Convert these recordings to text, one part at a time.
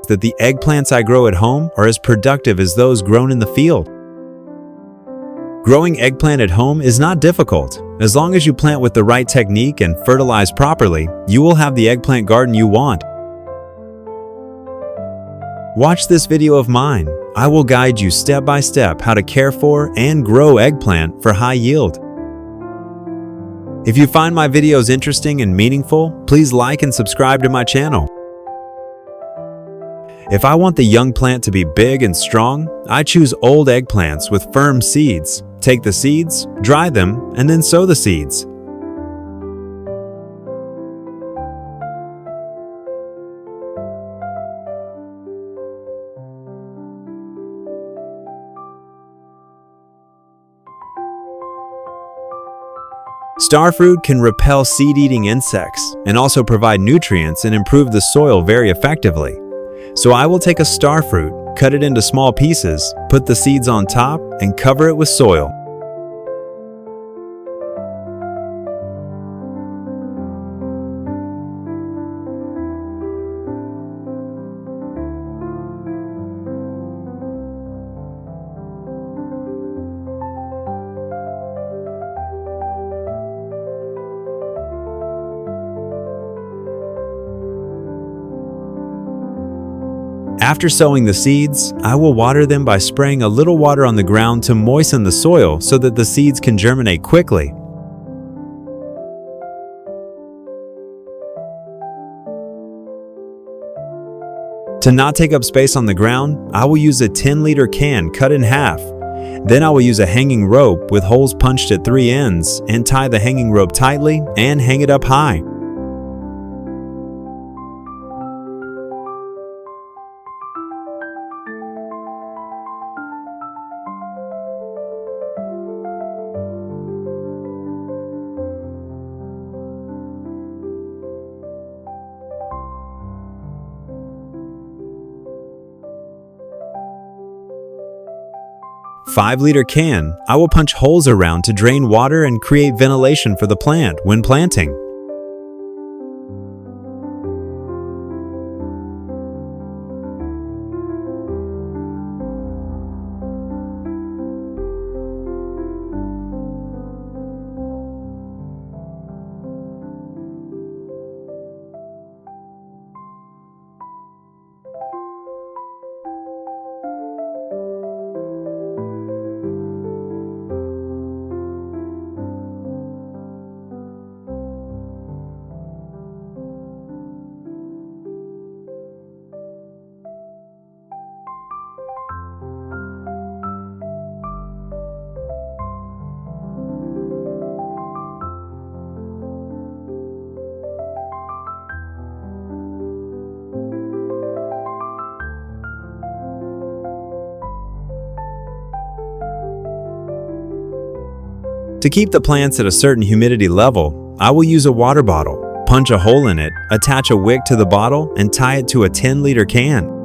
fact that the eggplants I grow at home are as productive as those grown in the field. Growing eggplant at home is not difficult. As long as you plant with the right technique and fertilize properly, you will have the eggplant garden you want. Watch this video of mine. I will guide you step by step how to care for and grow eggplant for high yield. If you find my videos interesting and meaningful, please like and subscribe to my channel. If I want the young plant to be big and strong, I choose old eggplants with firm seeds. Take the seeds, dry them, and then sow the seeds. Starfruit can repel seed-eating insects and also provide nutrients and improve the soil very effectively. So I will take a starfruit, cut it into small pieces, put the seeds on top, and cover it with soil. After sowing the seeds, I will water them by spraying a little water on the ground to moisten the soil so that the seeds can germinate quickly. To not take up space on the ground, I will use a 10-liter can cut in half. Then I will use a hanging rope with holes punched at 3 ends and tie the hanging rope tightly and hang it up high. Five-liter can, I will punch holes around to drain water and create ventilation for the plant when planting. To keep the plants at a certain humidity level, I will use a water bottle, punch a hole in it, attach a wick to the bottle, and tie it to a 10-liter can.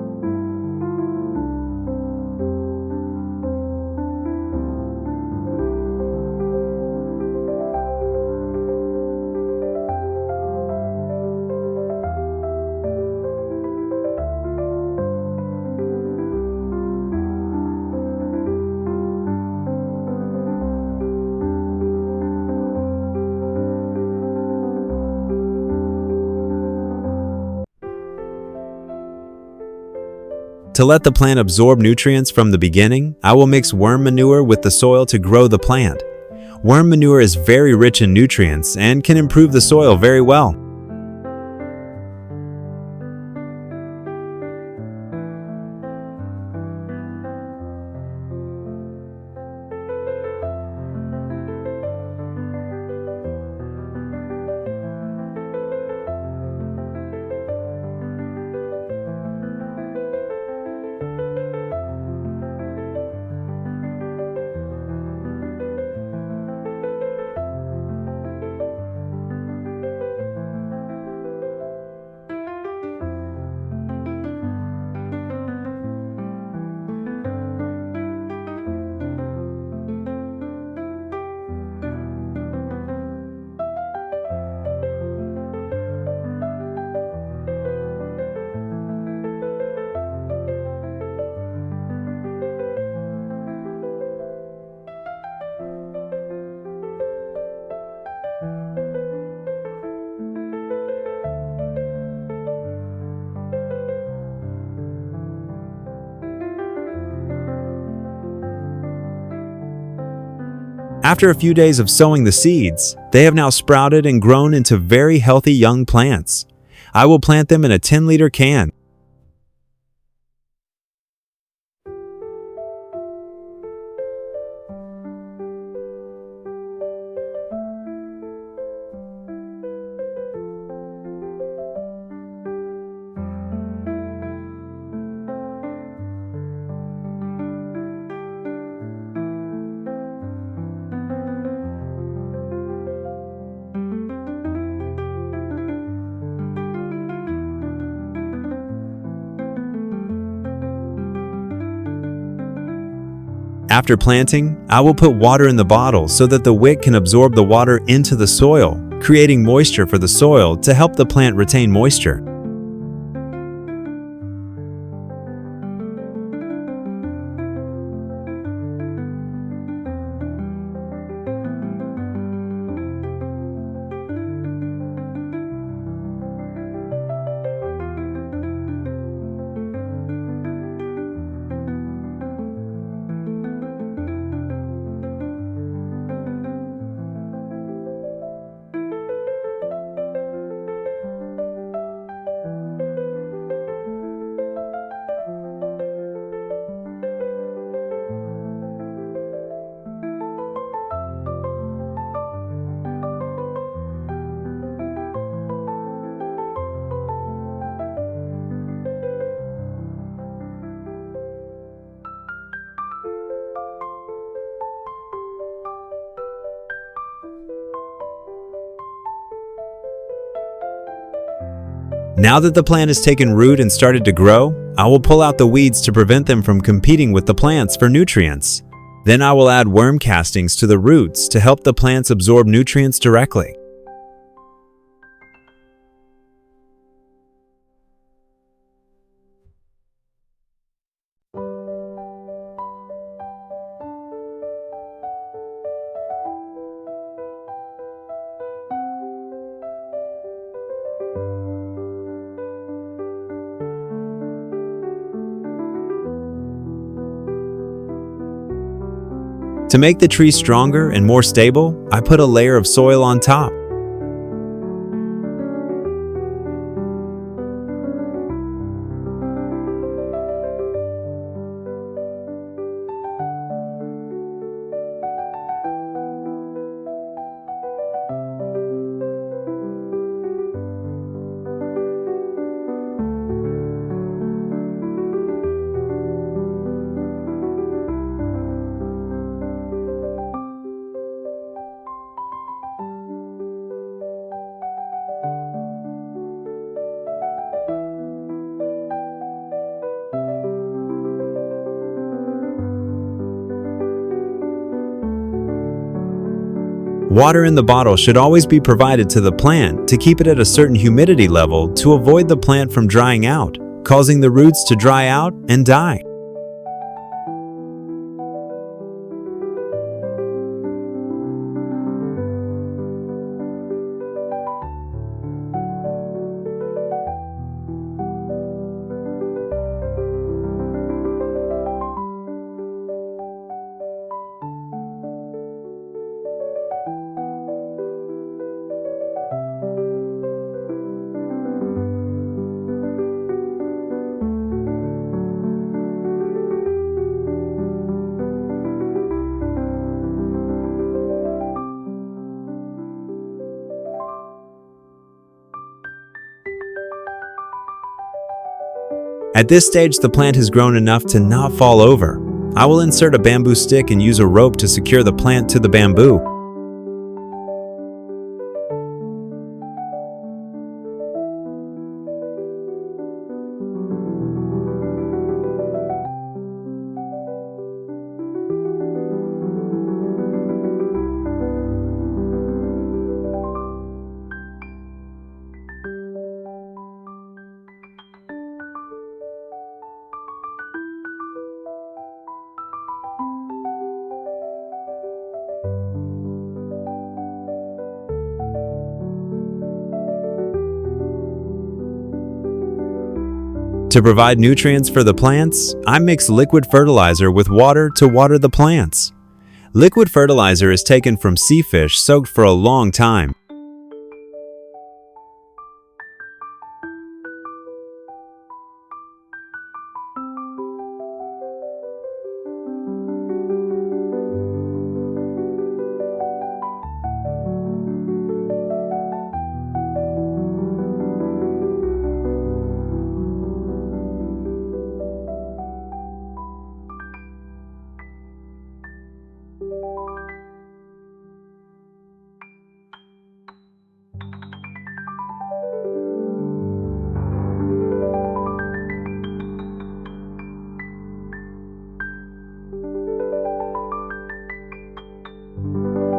To let the plant absorb nutrients from the beginning, I will mix worm manure with the soil to grow the plant. Worm manure is very rich in nutrients and can improve the soil very well. After a few days of sowing the seeds, they have now sprouted and grown into very healthy young plants. I will plant them in a 10-liter can. After planting, I will put water in the bottle so that the wick can absorb the water into the soil, creating moisture for the soil to help the plant retain moisture. Now that the plant has taken root and started to grow, I will pull out the weeds to prevent them from competing with the plants for nutrients. Then I will add worm castings to the roots to help the plants absorb nutrients directly. To make the tree stronger and more stable, I put a layer of soil on top. Water in the bottle should always be provided to the plant to keep it at a certain humidity level to avoid the plant from drying out, causing the roots to dry out and die. At this stage, the plant has grown enough to not fall over. I will insert a bamboo stick and use a rope to secure the plant to the bamboo. To provide nutrients for the plants, I mix liquid fertilizer with water to water the plants. Liquid fertilizer is taken from sea fish soaked for a long time.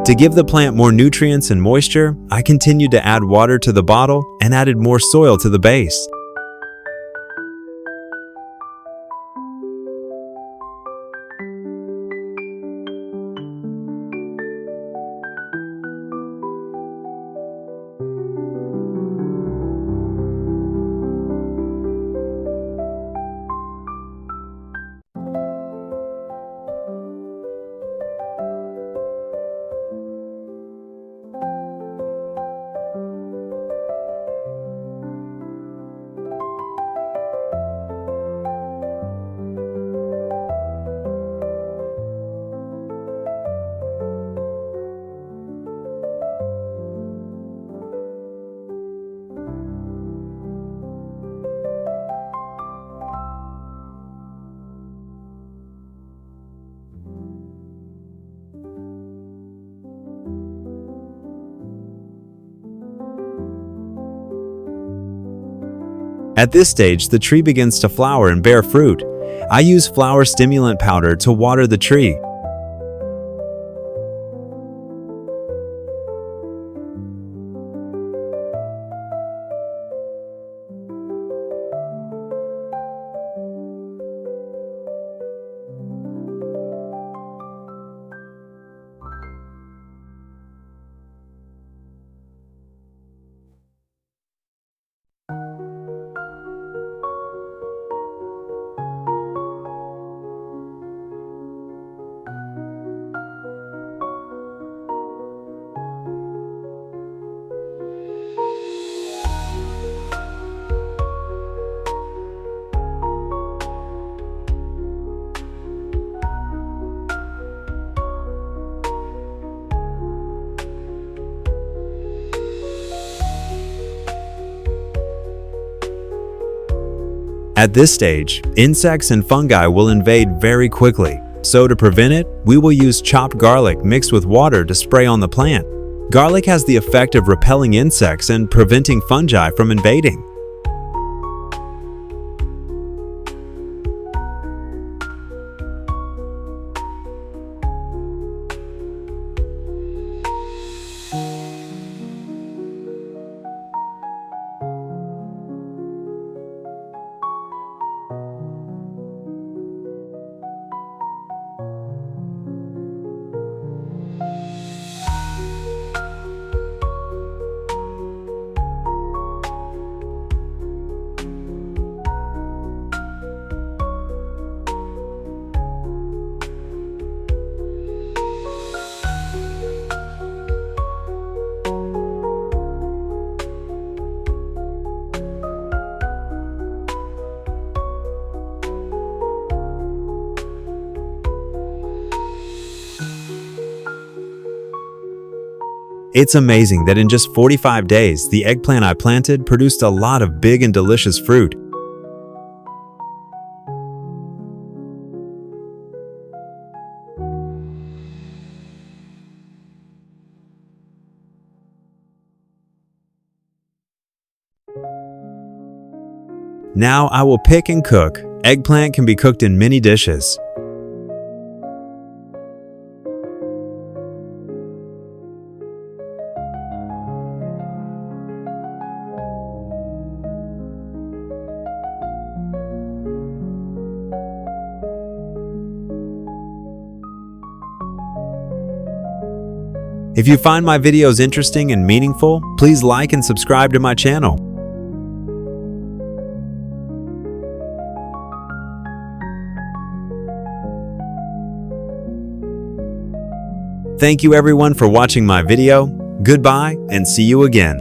To give the plant more nutrients and moisture, I continued to add water to the bottle and added more soil to the base. At this stage, the tree begins to flower and bear fruit. I use flower stimulant powder to water the tree. At this stage, insects and fungi will invade very quickly. So to prevent it, we will use chopped garlic mixed with water to spray on the plant. Garlic has the effect of repelling insects and preventing fungi from invading. It's amazing that in just 45 days, the eggplant I planted produced a lot of big and delicious fruit. Now I will pick and cook. Eggplant can be cooked in many dishes. If you find my videos interesting and meaningful, please like and subscribe to my channel. Thank you everyone for watching my video. Goodbye and see you again.